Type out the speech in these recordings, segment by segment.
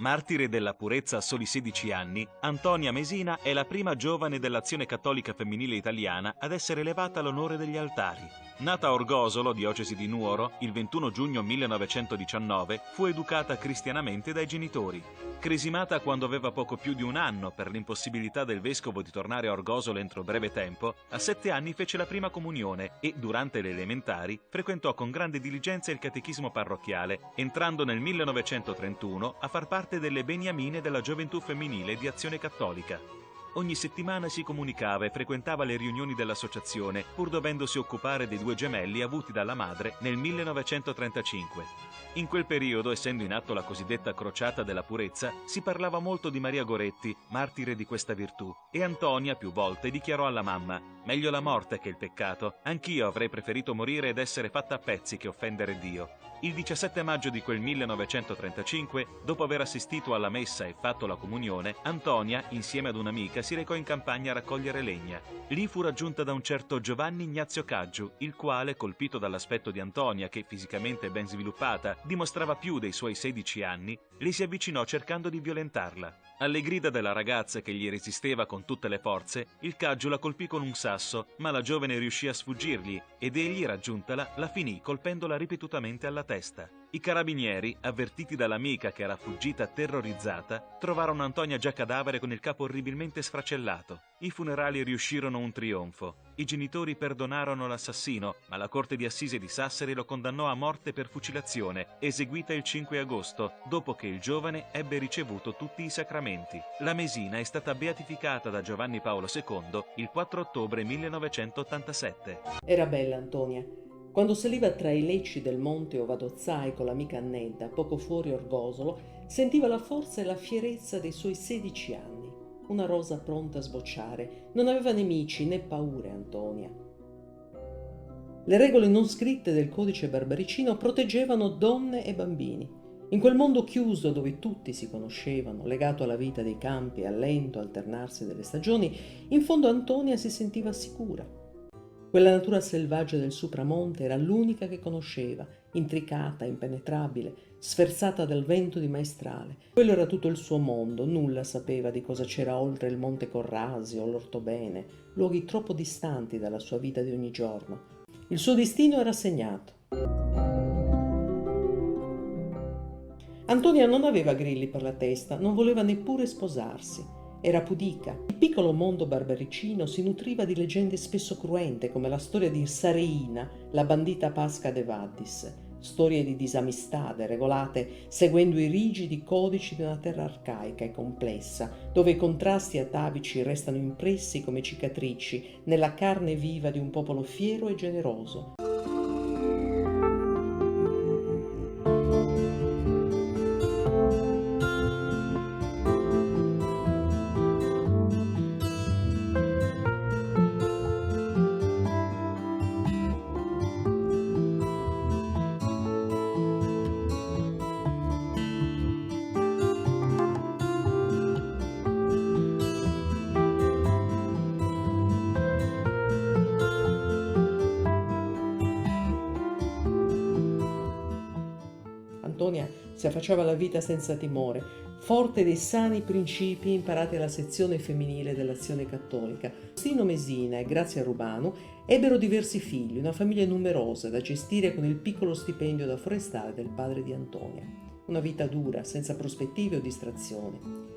Martire della purezza a soli 16 anni, Antonia Mesina è la prima giovane dell'Azione Cattolica Femminile Italiana ad essere elevata all'onore degli altari. Nata a Orgosolo, diocesi di Nuoro, il 21 giugno 1919, fu educata cristianamente dai genitori. Cresimata quando aveva poco più di un anno per l'impossibilità del vescovo di tornare a Orgosolo entro breve tempo, a 7 anni fece la prima comunione e, durante le elementari, frequentò con grande diligenza il catechismo parrocchiale, entrando nel 1931 a far parte delle Beniamine della Gioventù Femminile di Azione Cattolica. Ogni settimana si comunicava e frequentava le riunioni dell'associazione, pur dovendosi occupare dei 2 gemelli avuti dalla madre nel 1935. In quel periodo, essendo in atto la cosiddetta crociata della purezza, si parlava molto di Maria Goretti, martire di questa virtù, e Antonia più volte dichiarò alla mamma: «Meglio la morte che il peccato. Anch'io avrei preferito morire ed essere fatta a pezzi che offendere Dio». Il 17 maggio di quel 1935, dopo aver assistito alla messa e fatto la comunione, Antonia, insieme ad un'amica, si recò in campagna a raccogliere legna. Lì fu raggiunta da un certo Giovanni Ignazio Caggiu, il quale, colpito dall'aspetto di Antonia, che fisicamente ben sviluppata dimostrava più dei suoi 16 anni, le si avvicinò cercando di violentarla. Alle grida della ragazza che gli resisteva con tutte le forze, il Caggiu la colpì con un sasso, ma la giovane riuscì a sfuggirgli ed egli, raggiuntala, la finì colpendola ripetutamente alla testa. I carabinieri, avvertiti dall'amica che era fuggita terrorizzata, trovarono Antonia già cadavere con il capo orribilmente sfracellato. I funerali riuscirono un trionfo. I genitori perdonarono l'assassino, ma la Corte di Assise di Sassari lo condannò a morte per fucilazione, eseguita il 5 agosto, dopo che il giovane ebbe ricevuto tutti i sacramenti. La Mesina è stata beatificata da Giovanni Paolo II il 4 ottobre 1987. Era bella Antonia. Quando saliva tra i lecci del monte Ovadozzai con l'amica Annetta, poco fuori Orgosolo, sentiva la forza e la fierezza dei suoi 16 anni. Una rosa pronta a sbocciare. Non aveva nemici né paure Antonia. Le regole non scritte del codice barbaricino proteggevano donne e bambini. In quel mondo chiuso dove tutti si conoscevano, legato alla vita dei campi e al lento alternarsi delle stagioni, in fondo Antonia si sentiva sicura. Quella natura selvaggia del supramonte era l'unica che conosceva, intricata, impenetrabile, sferzata dal vento di maestrale. Quello era tutto il suo mondo, nulla sapeva di cosa c'era oltre il Monte Corrasio o l'Ortobene, luoghi troppo distanti dalla sua vita di ogni giorno. Il suo destino era segnato. Antonia non aveva grilli per la testa, non voleva neppure sposarsi. Era pudica. Il piccolo mondo barbaricino si nutriva di leggende spesso cruente, come la storia di Sareina, la bandita Pasca de Vaddis, storie di disamistade regolate seguendo i rigidi codici di una terra arcaica e complessa, dove i contrasti atavici restano impressi come cicatrici nella carne viva di un popolo fiero e generoso. Antonia si affacciava alla vita senza timore, forte dei sani principi imparati alla sezione femminile dell'Azione Cattolica. Agostino Mesina e Grazia Rubano ebbero diversi figli, una famiglia numerosa da gestire con il piccolo stipendio da forestale del padre di Antonia. Una vita dura, senza prospettive o distrazioni.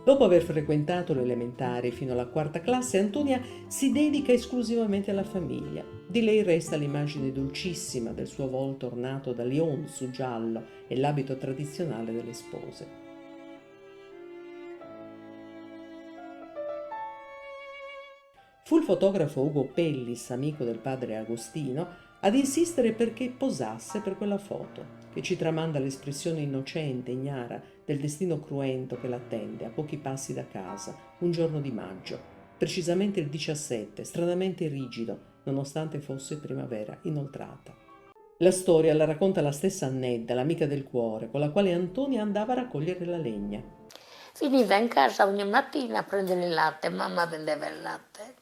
Dopo aver frequentato le elementari fino alla 4ª classe, Antonia si dedica esclusivamente alla famiglia. Di lei resta l'immagine dolcissima del suo volto ornato da lion su giallo e l'abito tradizionale delle spose. Fu il fotografo Ugo Pellis, amico del padre Agostino, ad insistere perché posasse per quella foto, che ci tramanda l'espressione innocente, ignara, del destino cruento che l'attende a pochi passi da casa, un giorno di maggio, precisamente il 17, stranamente rigido, nonostante fosse primavera inoltrata. La storia la racconta la stessa Annetta, l'amica del cuore, con la quale Antonia andava a raccogliere la legna. Veniva in casa ogni mattina a prendere il latte, mamma vendeva il latte,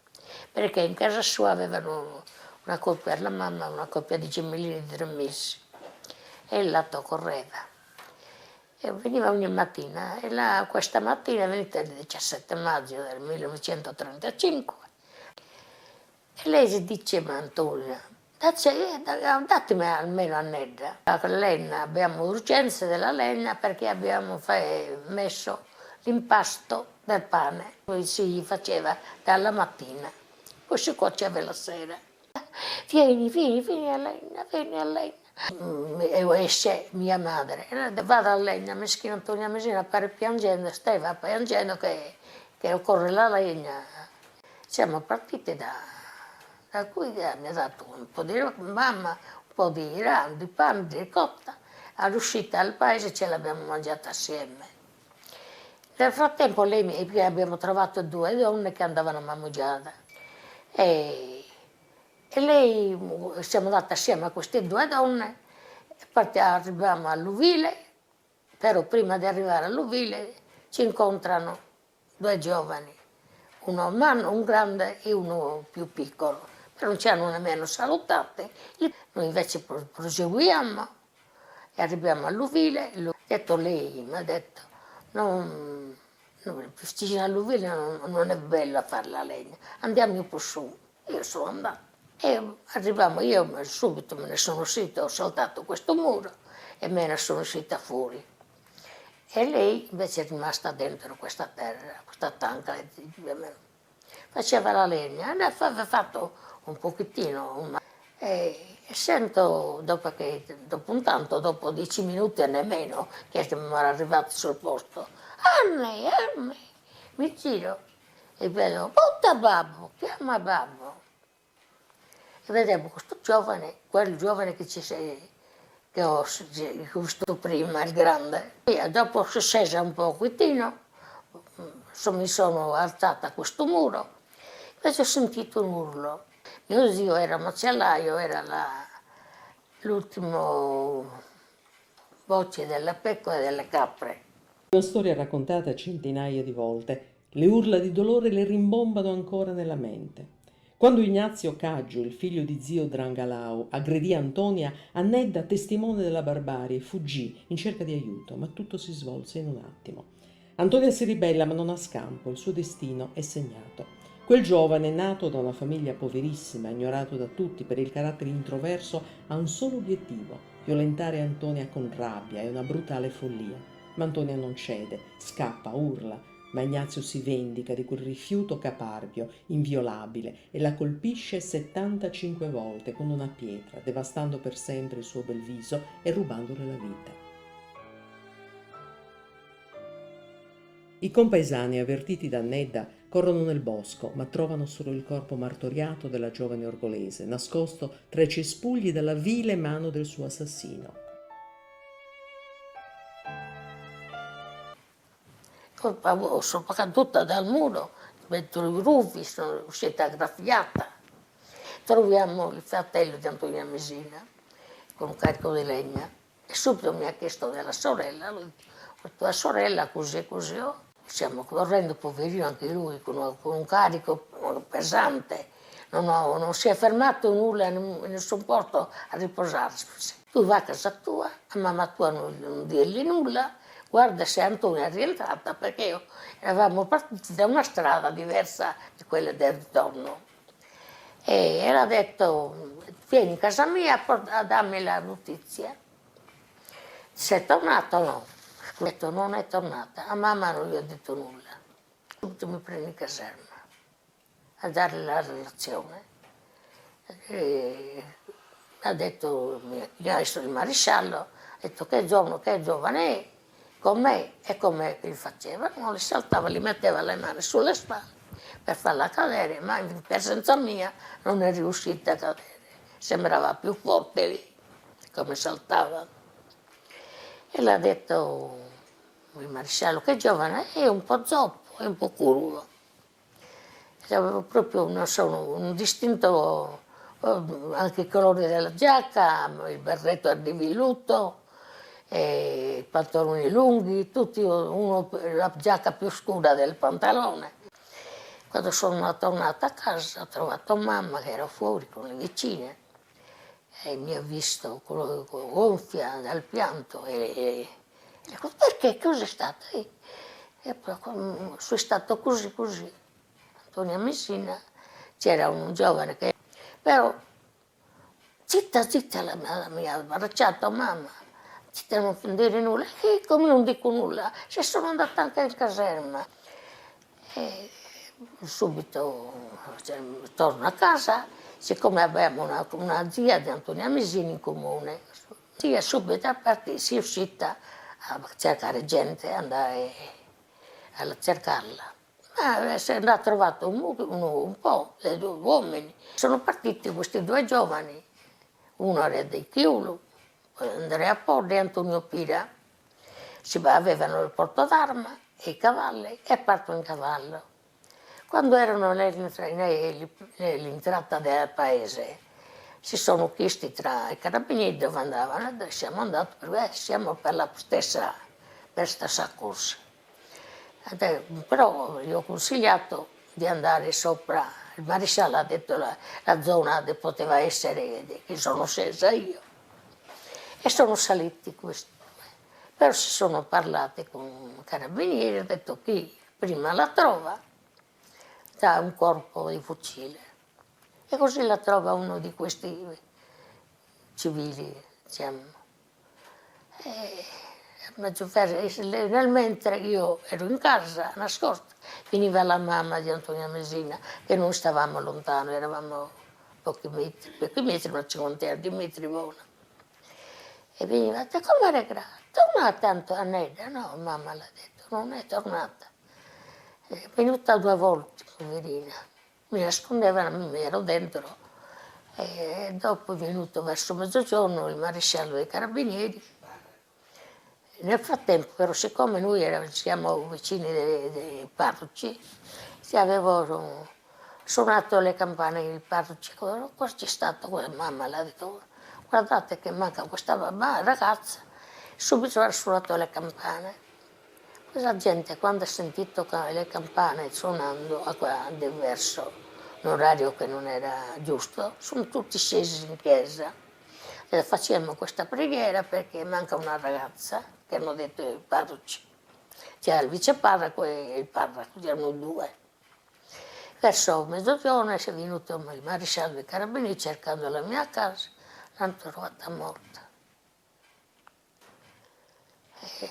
perché in casa sua avevano una coppia, la mamma una coppia di gemellini di 3 mesi, e il latte correva. E veniva ogni mattina, e questa mattina è venuta il 17 maggio del 1935 e lei si diceva Antonia, datemi almeno a Nedda. La legna, abbiamo urgenza della legna perché abbiamo messo l'impasto del pane, poi si faceva dalla mattina, poi si cuoceva la sera. Vieni a legna, vieni a legna. E esce mia madre, vado a legna, meschina Antonia Mesina appare piangendo, stava piangendo che occorre la legna. Siamo partiti da qui mi ha dato un po' di mamma, un po' di rame, di pane, di ricotta. All'uscita al paese ce l'abbiamo mangiata assieme. Nel frattempo abbiamo trovato 2 donne che andavano a Mammugiada e lei, siamo andate assieme a queste 2 donne, arriviamo all'Uvile, però prima di arrivare all'Uvile ci incontrano 2 giovani, un grande e uno più piccolo, però non ci hanno nemmeno salutate. Noi invece proseguiamo e arriviamo all'Uvile, lei mi ha detto, vicino all'Uvile non è bello fare la legna, andiamo un po' su. Io sono andata. E arriviamo, io subito me ne sono uscita, ho saltato questo muro e me ne sono uscita fuori. E lei invece è rimasta dentro questa terra, questa tanca, faceva la legna, ne aveva fatto un pochettino. E sento, dopo 10 minuti e nemmeno, che siamo arrivati sul posto, Anni, mi giro e vedo, butta babbo, chiama babbo. E vedevo questo giovane, quel giovane che ho visto prima, il grande. E dopo si è scesa un pochettino, mi sono alzata a questo muro, invece ho sentito un urlo. Mio zio era macellaio, era l'ultimo voce delle pecore e delle capre. Una storia raccontata centinaia di volte, le urla di dolore le rimbombano ancora nella mente. Quando Ignazio Caggio, il figlio di zio Drangalao, aggredì Antonia, Annedda, testimone della barbarie, fuggì in cerca di aiuto, ma tutto si svolse in un attimo. Antonia si ribella ma non ha scampo, il suo destino è segnato. Quel giovane, nato da una famiglia poverissima, ignorato da tutti per il carattere introverso, ha un solo obiettivo: violentare Antonia con rabbia e una brutale follia. Ma Antonia non cede, scappa, urla, ma Ignazio si vendica di quel rifiuto caparbio, inviolabile, e la colpisce 75 volte con una pietra, devastando per sempre il suo bel viso e rubandole la vita. I compaesani, avvertiti da Nedda, corrono nel bosco, ma trovano solo il corpo martoriato della giovane orgolese, nascosto tra i cespugli dalla vile mano del suo assassino. Sono caduta dal muro, dentro i ruvi, sono uscita graffiata. Troviamo il fratello di Antonia Mesina con un carico di legna e subito mi ha chiesto della sorella, lui, tua sorella così così. Stiamo correndo, poverino anche lui, con un carico pesante, non si è fermato nulla in nessun posto a riposarsi. Tu vai a casa tua, a mamma tua non dirgli nulla, guarda se Antonia è rientrata, perché eravamo partiti da una strada diversa di quella del ritorno. E era detto, vieni in casa mia a darmi la notizia. Sei tornato o no? Ho detto, non è tornata, a mamma non gli ho detto nulla. Subito mi prende in caserma a dare la relazione. E ha detto, mi ha visto il maresciallo, ha detto che giovane è, con me e come gli faceva, non li saltava, gli metteva le mani sulle spalle per farla cadere, ma in presenza mia non è riuscita a cadere, sembrava più forte lì, come saltava. E l'ha detto il maresciallo, che giovane è, un po' zoppo, è un po' curvo. Aveva proprio un distinto, anche i colori della giacca, il berretto a divilluto, i pantaloni lunghi, la giacca più scura del pantalone. Quando sono tornata a casa ho trovato mamma che era fuori con le vicine e mi ha visto gonfia dal pianto e Dico, perché? Cosa è stato? E poi, sono stato così così. Antonia Messina, c'era un giovane che... Però, zitta, zitta, mi ha abbracciato, mamma, zitta, non dire nulla. E come non dico nulla? Se sono andata anche in caserma. E subito torno a casa, siccome abbiamo una zia di Antonia Messina in comune, zia subito a partire, si è uscita a cercare gente, andare a cercarla. Ma se ne ha trovato un po', due uomini. Sono partiti questi due giovani, uno era di Chiulu, Andrea Porri e Antonio Pira. Avevano il porto d'arma e i cavalli e partono in cavallo. Quando erano nell'entrata del paese, si sono chiesti tra i carabinieri dove andavano e siamo andati siamo per la stessa corsa. Però gli ho consigliato di andare sopra, il maresciallo ha detto la zona dove poteva essere, che sono scesa io. E sono saliti questi. Però si sono parlati con i carabinieri, ha detto chi prima la trova dà un corpo di fucile. E così la trova uno di questi civili, diciamo. Nel mentre io ero in casa, nascosta, veniva la mamma di Antonia Messina, che non stavamo lontano, eravamo pochi metri, una cinquantina di metri buona. E veniva, e detto, come era tornata tanto a Nedda? No, mamma l'ha detto, non è tornata. È venuta 2 volte, poverina. Mi nascondeva, mi ero dentro. E dopo è venuto verso mezzogiorno il maresciallo dei carabinieri. Nel frattempo, però, siccome noi siamo vicini dei parroci, avevano suonato le campane il parroci, qua c'è stato, mamma l'ha detto, guardate che manca questa ragazza, subito ha suonato le campane. Questa gente, quando ha sentito le campane suonando verso l'orario che non era giusto, sono tutti scesi in chiesa. E facciamo questa preghiera perché manca una ragazza, che hanno detto i parroci. C'era il viceparroco e il parroco, erano 2. Verso mezzogiorno è venuto il maresciallo dei carabinieri cercando la mia casa, l'hanno trovata morta. E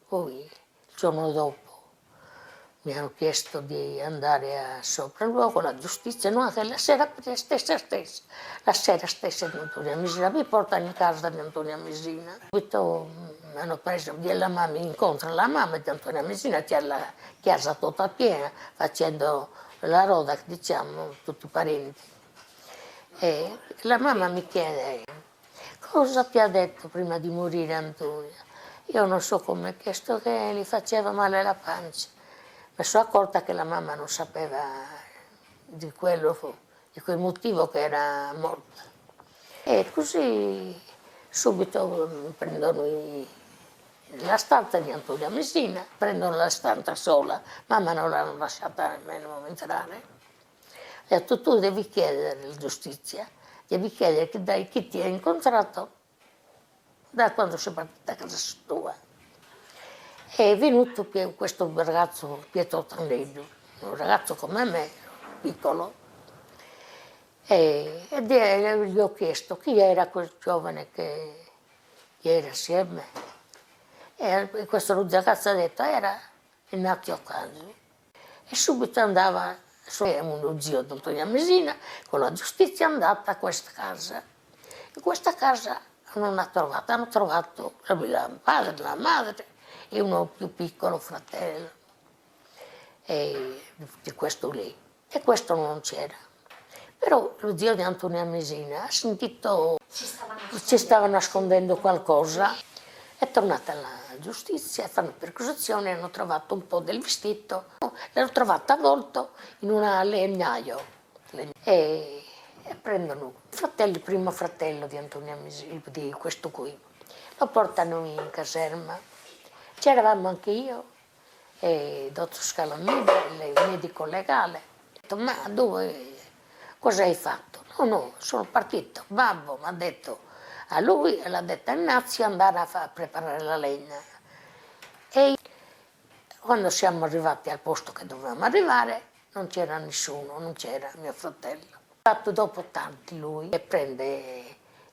poi, il giorno dopo, mi hanno chiesto di andare a sopralluogo, la giustizia, no, anche la sera stessa, la sera stessa di Antonia Messina, mi portano in casa di Antonia Messina. Subito mi hanno preso via la mamma, incontro la mamma di Antonia Messina, c'era la chiesa tutta piena, facendo la roda, diciamo, tutti i parenti. E la mamma mi chiede, cosa ti ha detto prima di morire Antonia? Io non so come ha chiesto che gli faceva male la pancia. Mi sono accorta che la mamma non sapeva di quel motivo che era morta. E così subito prendono la stanza di Antonia Messina, prendono la stanza sola, mamma non l'hanno lasciata nemmeno entrare. Ha detto, tu devi chiedere alla giustizia, devi chiedere chi ti ha incontrato da quando sei partita a casa tua. È venuto questo ragazzo Pietro Tandello, un ragazzo come me, piccolo, e gli ho chiesto chi era quel giovane che era assieme. E questo ragazzo ha detto era Ignazio Ocasio. E subito andava, uno zio di Antonia Messina, con la giustizia è andata a questa casa. In questa casa non ha trovato, hanno trovato il padre, la madre, e uno più piccolo fratello di questo lì. E questo non c'era. Però lo zio di Antonia Messina ha sentito ci stava nascondendo qualcosa. È tornata alla giustizia, fanno perquisizione, hanno trovato un po' del vestito, l'hanno trovato avvolto in un legnaio. E prendono il primo fratello di Antonia Messina, di questo qui, lo portano in caserma. C'eravamo anche io, e dottor Scalamida, il medico legale. Ho detto, ma dove, cosa hai fatto? No, sono partito. Babbo mi ha detto, A lui l'ha detto a Ignazio andare a preparare la legna. E quando siamo arrivati al posto che dovevamo arrivare, non c'era nessuno, non c'era mio fratello. Fatto dopo tanti lui e prende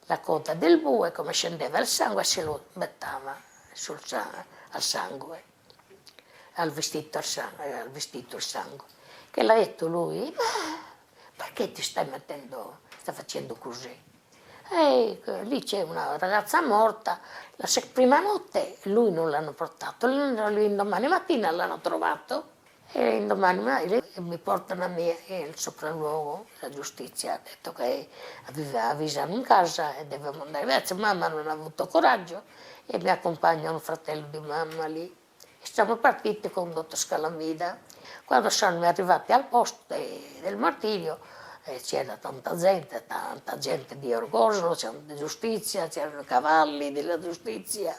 la coda del bue, come scendeva il sangue, se lo metteva al sangue, al vestito il sangue. Che l'ha detto lui, ma perché ti stai facendo così? E lì c'è una ragazza morta, la prima notte lui non l'hanno portato, l'indomani mattina l'hanno trovato e l'indomani mi portano a me il sopralluogo, la giustizia ha detto che avvisano in casa e dovevamo andare verso, mamma non ha avuto coraggio e mi accompagna un fratello di mamma lì. E siamo partiti con il dottor Scalamida. Quando siamo arrivati al posto del martirio, c'era tanta gente di Orgosolo, c'era di giustizia, c'erano i cavalli della giustizia.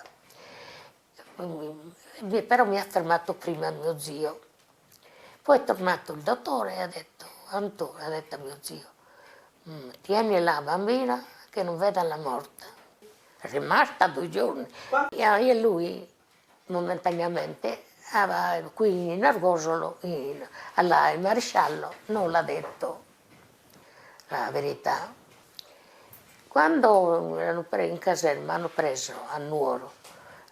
Però mi ha fermato prima mio zio. Poi è tornato il dottore e ha detto, Antonio, ha detto a mio zio, tieni la bambina che non veda la morte. È rimasta 2 giorni. E lui momentaneamente qui in Argosolo, al maresciallo, non l'ha detto la verità. Quando in caserma hanno preso a Nuoro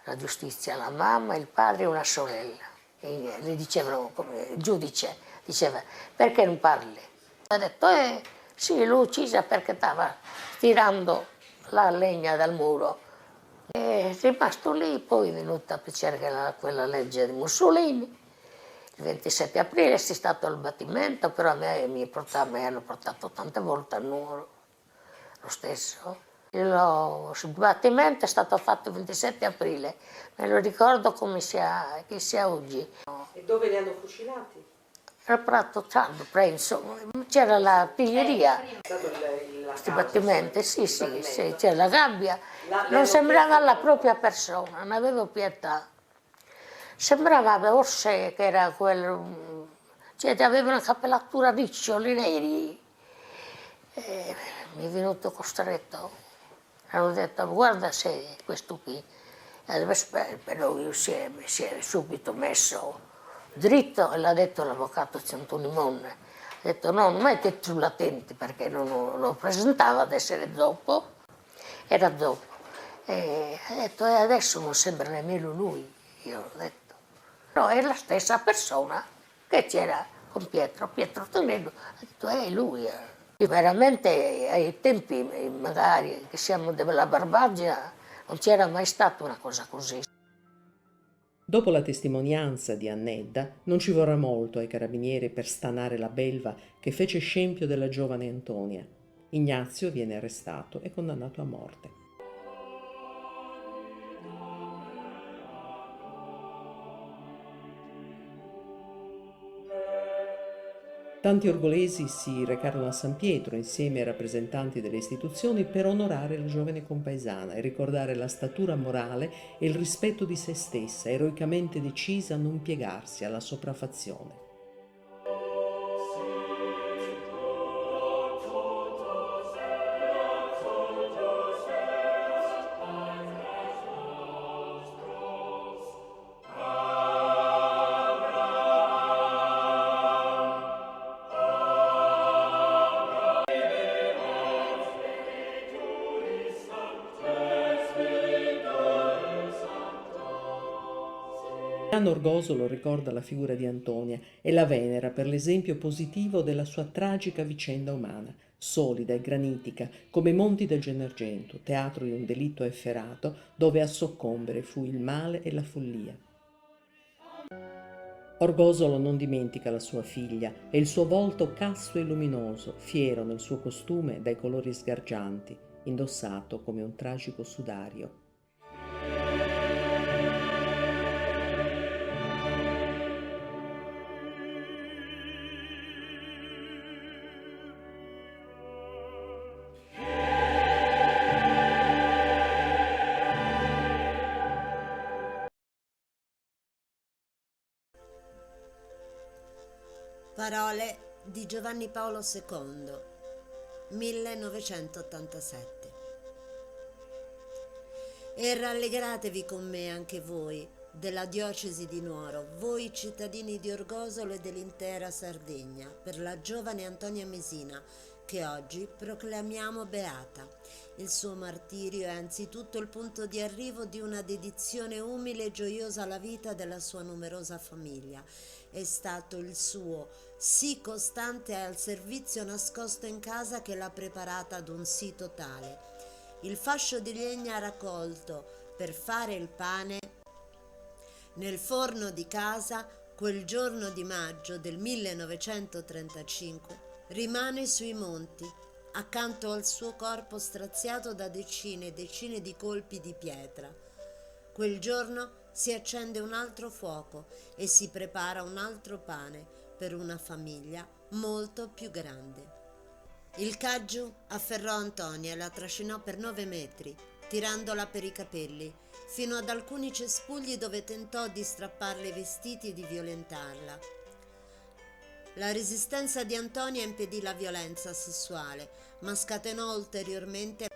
la giustizia, la mamma, il padre e una sorella. E le dicevano, come il giudice diceva, perché non parli? Ha detto, sì, l'ho uccisa perché stava tirando la legna dal muro. È rimasto lì, poi è venuta a piacere quella legge di Mussolini. Il 27 aprile è stato il battimento, però a me mi hanno portato tante volte a Nuoro, lo stesso. Il sbattimento è stato fatto il 27 aprile, me lo ricordo come sia oggi. E dove li hanno fucilati? Al Prato Cialdo, insomma, c'era l'artiglieria, questi battimenti, sì, c'era la gabbia, non sembrava la propria persona, non avevo pietà. Sembrava forse che era quello, cioè aveva una cappellatura riccioli neri. Mi è venuto costretto, hanno detto guarda se questo qui, però si è subito messo dritto e l'ha detto l'avvocato Centunimon. Ha detto no, non metti tu latenti perché non lo presentava ad essere dopo, era dopo. E ha detto adesso non sembra nemmeno lui, io ho detto. No, è la stessa persona che c'era con Pietro Tonello, ha detto è lui. E veramente ai tempi magari che siamo della Barbagia non c'era mai stata una cosa così. Dopo la testimonianza di Annedda, non ci vorrà molto ai carabinieri per stanare la belva che fece scempio della giovane Antonia. Ignazio viene arrestato e condannato a morte. Tanti orgolesi si recarono a San Pietro insieme ai rappresentanti delle istituzioni per onorare la giovane compaesana e ricordare la statura morale e il rispetto di se stessa, eroicamente decisa a non piegarsi alla sopraffazione. Giuliano Orgosolo ricorda la figura di Antonia e la venera per l'esempio positivo della sua tragica vicenda umana, solida e granitica come i monti del Gennargentu, teatro di un delitto efferato dove a soccombere fu il male e la follia. Orgosolo non dimentica la sua figlia e il suo volto casto e luminoso, fiero nel suo costume dai colori sgargianti, indossato come un tragico sudario. Parole di Giovanni Paolo II, 1987. E rallegratevi con me anche voi della diocesi di Nuoro, voi cittadini di Orgosolo e dell'intera Sardegna, per la giovane Antonia Mesina, che oggi proclamiamo beata. Il suo martirio è anzitutto il punto di arrivo di una dedizione umile e gioiosa alla vita della sua numerosa famiglia. È stato il suo sì costante al servizio nascosto in casa che l'ha preparata ad un sì totale. Il fascio di legna raccolto per fare il pane nel forno di casa quel giorno di maggio del 1935 rimane sui monti, accanto al suo corpo straziato da decine e decine di colpi di pietra. Quel giorno si accende un altro fuoco e si prepara un altro pane per una famiglia molto più grande. Il Caggiu afferrò Antonia e la trascinò per 9 metri, tirandola per i capelli, fino ad alcuni cespugli dove tentò di strapparle i vestiti e di violentarla. La resistenza di Antonia impedì la violenza sessuale, ma scatenò ulteriormente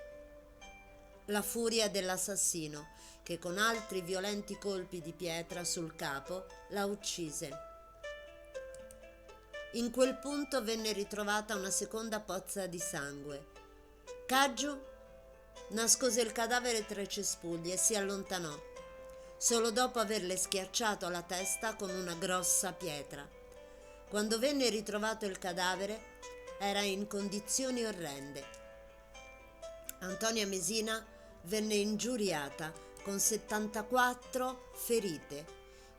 la furia dell'assassino, che con altri violenti colpi di pietra sul capo la uccise. In quel punto venne ritrovata una seconda pozza di sangue. Caggiu nascose il cadavere tra i cespugli e si allontanò, solo dopo averle schiacciato la testa con una grossa pietra. Quando venne ritrovato il cadavere, era in condizioni orrende. Antonia Mesina venne ingiuriata con 74 ferite.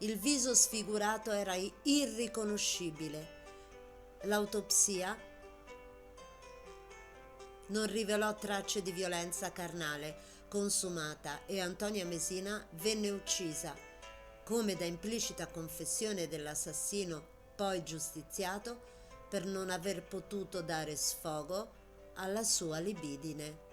Il viso sfigurato era irriconoscibile. L'autopsia non rivelò tracce di violenza carnale consumata e Antonia Mesina venne uccisa, come da implicita confessione dell'assassino poi giustiziato, per non aver potuto dare sfogo alla sua libidine.